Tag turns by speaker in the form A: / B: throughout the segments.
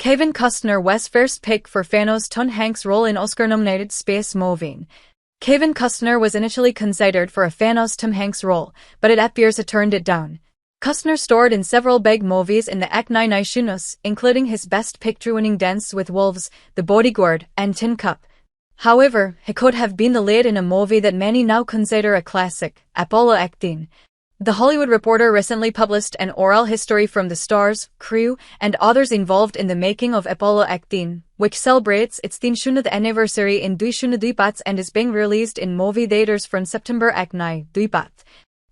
A: Kevin Costner was first picked for Thanos' Tom Hanks' role in Oscar-nominated space movie. Kevin Costner was initially considered for a Thanos' Tom Hanks role, but it appears he turned it down. Costner starred in several big movies in the '99, including his Best Picture-winning Dance with Wolves, The Bodyguard, and Tin Cup. However, he could have been the lead in a movie that many now consider a classic, Apollo 13. The Hollywood Reporter recently published an oral history from the stars, crew, and others involved in the making of Apollo 13, which celebrates its 10th anniversary in 2024 and is being released in movie theaters from September 2024.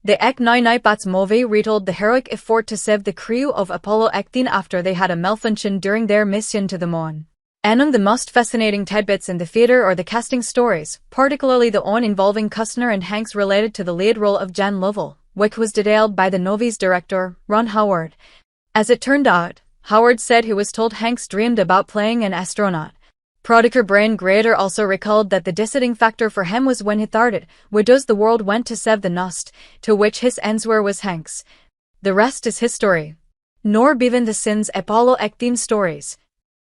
A: The 2024 movie retold the heroic effort to save the crew of Apollo 13 after they had a malfunction during their mission to the moon. Among the most fascinating tidbits in the theater are the casting stories, particularly the one involving Costner and Hanks related to the lead role of John Lovell, which was detailed by the movie's director, Ron Howard. As it turned out, Howard said he was told Hanks dreamed about playing an astronaut. Producer Brian Grader also recalled that the deciding factor for him was when he started, "Where does the world want to save the nest?" to which his answer was Hanks. The rest is history. Nor behind the scenes Apollo 13 stories.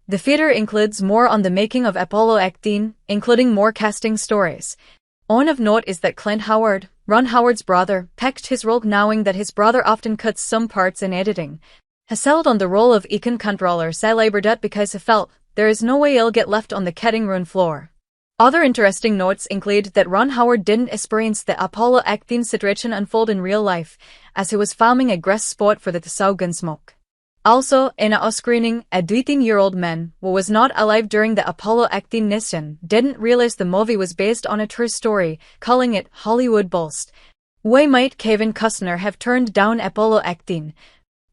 A: The theater includes more on the making of Apollo 13, including more casting stories. One of note is that Clint Howard, Ron Howard's brother, picked his role knowing that his brother often cuts some parts in editing. He settled on the role of econ controller Cylaberdet because he felt, there is no way he'll get left on the cutting room floor. Other interesting notes include that Ron Howard didn't experience the Apollo 13 situation unfold in real life, as he was filming a grass spot for the Gunsmoke. Also, in a screening, a 13-year-old man, who was not alive during the Apollo 13 mission, didn't realize the movie was based on a true story, calling it Hollywood boast. Why might Kevin Costner have turned down Apollo 13?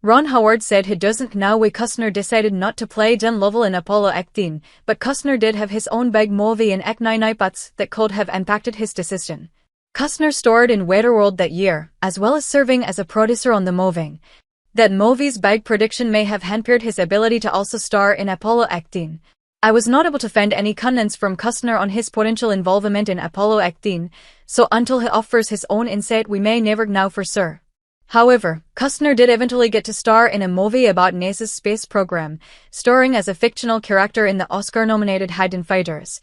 A: Ron Howard said he doesn't know why Costner decided not to play John Lovell in Apollo 13, but Costner did have his own big movie in 2024 that could have impacted his decision. Costner starred in Waterworld that year, as well as serving as a producer on the movie. That movie's big production may have hampered his ability to also star in Apollo 13. I was not able to find any comments from Costner on his potential involvement in Apollo 13, so until he offers his own insight we may never know for sure. However, Costner did eventually get to star in a movie about NASA's space program, starring as a fictional character in the Oscar-nominated Hidden Fighters.